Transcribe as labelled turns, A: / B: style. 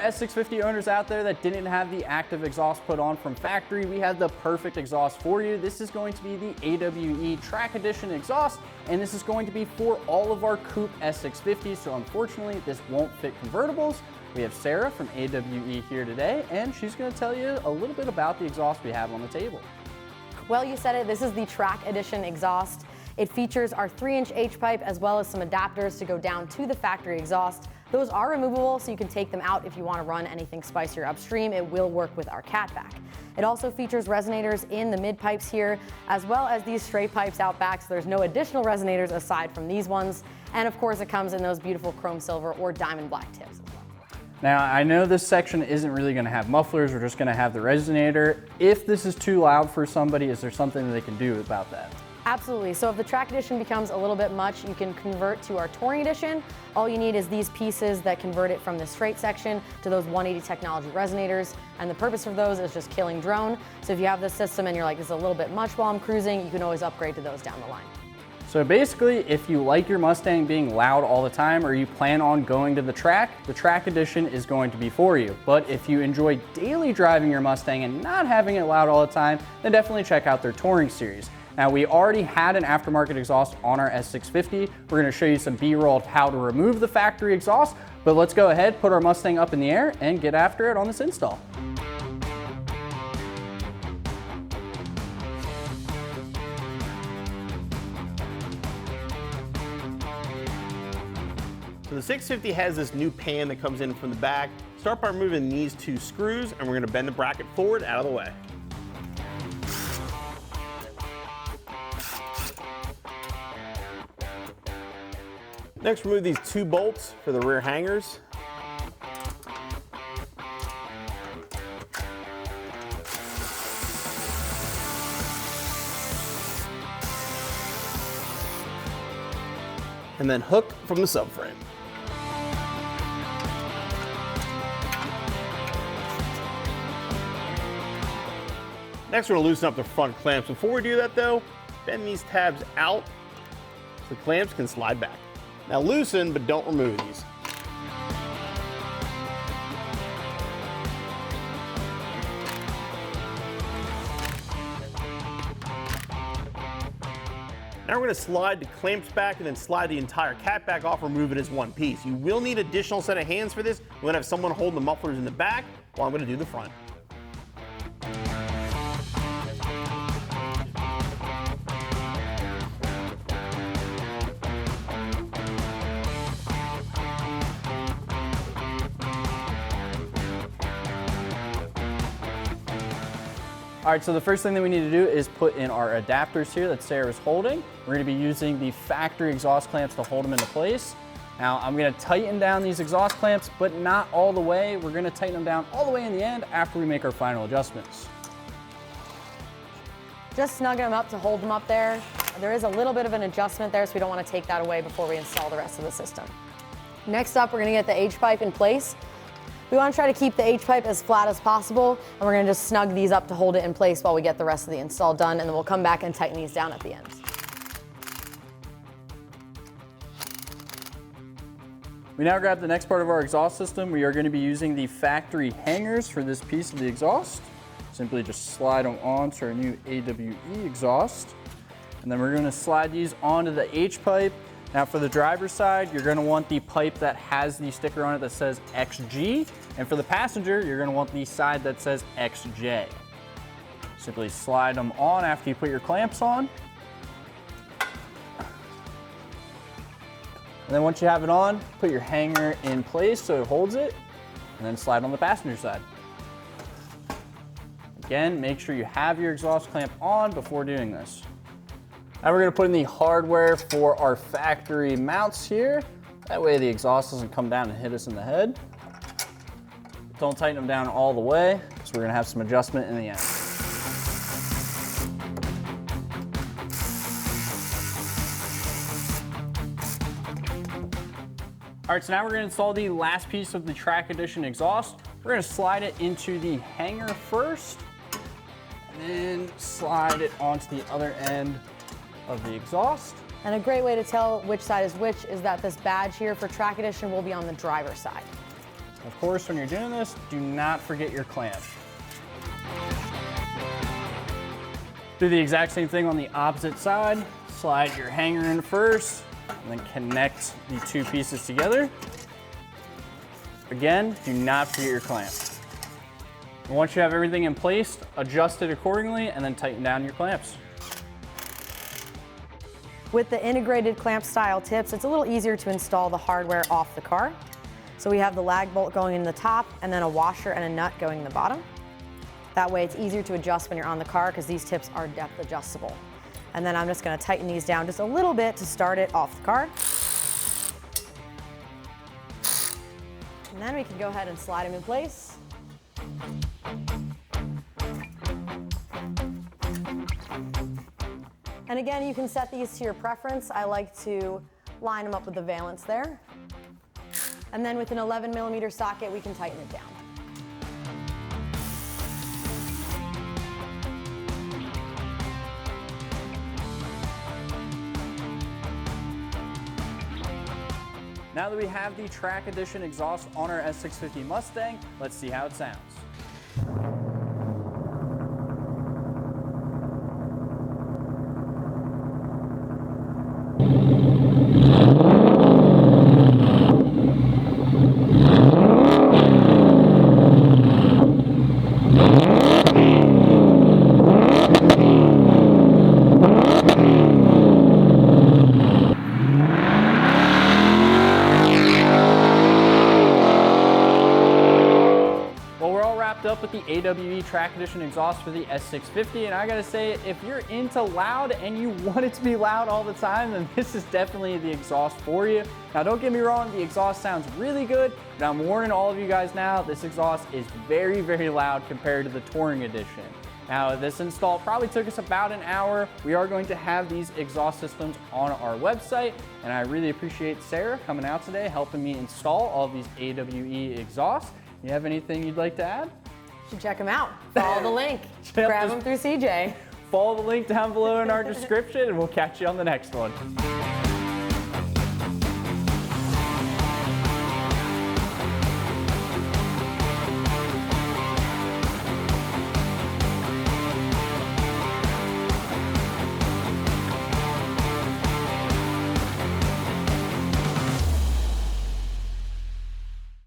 A: S650 owners out there that didn't have the active exhaust put on from factory, we have the perfect exhaust for you. This is going to be the AWE Track Edition exhaust, and this is going to be for all of our coupe S650s, so unfortunately this won't fit convertibles. We have Sarah from AWE here today, and she's going to tell you a little bit about the exhaust we have on the table.
B: Well, you said it, this is the Track Edition exhaust. It features our 3-inch H-pipe as well as some adapters to go down to the factory exhaust. Those are removable, so you can take them out if you want to run anything spicier upstream. It will work with our catback. It also features resonators in the mid pipes here, as well as these straight pipes out back, so there's no additional resonators aside from these ones. And of course, it comes in those beautiful chrome silver or diamond black tips as well.
A: Now, I know this section isn't really going to have mufflers, we're just going to have the resonator. If this is too loud for somebody, is there something that they can do about that?
B: Absolutely. So if the Track Edition becomes a little bit much, you can convert to our Touring Edition. All you need is these pieces that convert it from the straight section to those 180 technology resonators. And the purpose of those is just killing drone. So if you have this system and you're like, this is a little bit much while I'm cruising, you can always upgrade to those down the line.
A: So basically, if you like your Mustang being loud all the time, or you plan on going to the Track Edition is going to be for you. But if you enjoy daily driving your Mustang and not having it loud all the time, then definitely check out their Touring series. Now, we already had an aftermarket exhaust on our S650. We're gonna show you some B-roll of how to remove the factory exhaust, but let's go ahead, put our Mustang up in the air and get after it on this install.
C: So the 650 has this new pan that comes in from the back. Start by removing these two screws, and we're gonna bend the bracket forward out of the way. Next, remove these two bolts for the rear hangers. And then hook from the subframe. Next, we're gonna loosen up the front clamps. Before we do that though, bend these tabs out so the clamps can slide back. Now loosen, but don't remove these. Now we're going to slide the clamps back and then slide the entire cat back off, remove it as one piece. You will need additional set of hands for this. We're going to have someone hold the mufflers in the back while I'm going to do the front.
A: All right, so the first thing that we need to do is put in our adapters here that Sarah's holding. We're gonna be using the factory exhaust clamps to hold them into place. Now, I'm gonna tighten down these exhaust clamps, but not all the way. We're gonna tighten them down all the way in the end after we make our final adjustments.
B: Just snugging them up to hold them up there. There is a little bit of an adjustment there, so we don't want to take that away before we install the rest of the system. Next up, we're gonna get the H-pipe in place. We want to try to keep the H-pipe as flat as possible, and we're going to just snug these up to hold it in place while we get the rest of the install done, and then we'll come back and tighten these down at the end.
A: We now grab the next part of our exhaust system. We are going to be using the factory hangers for this piece of the exhaust. Simply just slide them onto our new AWE exhaust, and then we're going to slide these onto the H-pipe. Now for the driver's side, you're gonna want the pipe that has the sticker on it that says XG. And for the passenger, you're gonna want the side that says XJ. Simply slide them on after you put your clamps on. And then once you have it on, put your hanger in place so it holds it, and then slide on the passenger side. Again, make sure you have your exhaust clamp on before doing this. Now we're going to put in the hardware for our factory mounts here. That way the exhaust doesn't come down and hit us in the head. Don't tighten them down all the way because we're going to have some adjustment in the end. All right, so now we're going to install the last piece of the Track Edition exhaust. We're going to slide it into the hanger first, and then slide it onto the other end of the exhaust.
B: And a great way to tell which side is which is that this badge here for Track Edition will be on the driver's side.
A: Of course, when you're doing this, do not forget your clamp. Do the exact same thing on the opposite side. Slide your hanger in first, and then connect the two pieces together. Again, do not forget your clamp. And once you have everything in place, adjust it accordingly, and then tighten down your clamps.
B: With the integrated clamp style tips, it's a little easier to install the hardware off the car. So we have the lag bolt going in the top, and then a washer and a nut going in the bottom. That way it's easier to adjust when you're on the car because these tips are depth adjustable. And then I'm just going to tighten these down just a little bit to start it off the car. And then we can go ahead and slide them in place. And again, you can set these to your preference. I like to line them up with the valance there. And then with an 11mm socket, we can tighten it down.
A: Now that we have the track edition exhaust on our S650 Mustang, let's see how it sounds. Up with the AWE track edition exhaust for the S650, and I gotta say, if you're into loud and you want it to be loud all the time, then this is definitely the exhaust for you. Now don't get me wrong, the exhaust sounds really good, but I'm warning all of you guys now, this exhaust is very, very loud compared to the Touring edition. Now this install probably took us about an hour. We are going to have these exhaust systems on our website, and I really appreciate Sarah coming out today, helping me install all of these AWE exhausts. You have anything you'd like to add?
B: You should check them out. Follow the link. Grab them through CJ.
A: Follow the link down below in our description, and we'll catch you on the next one.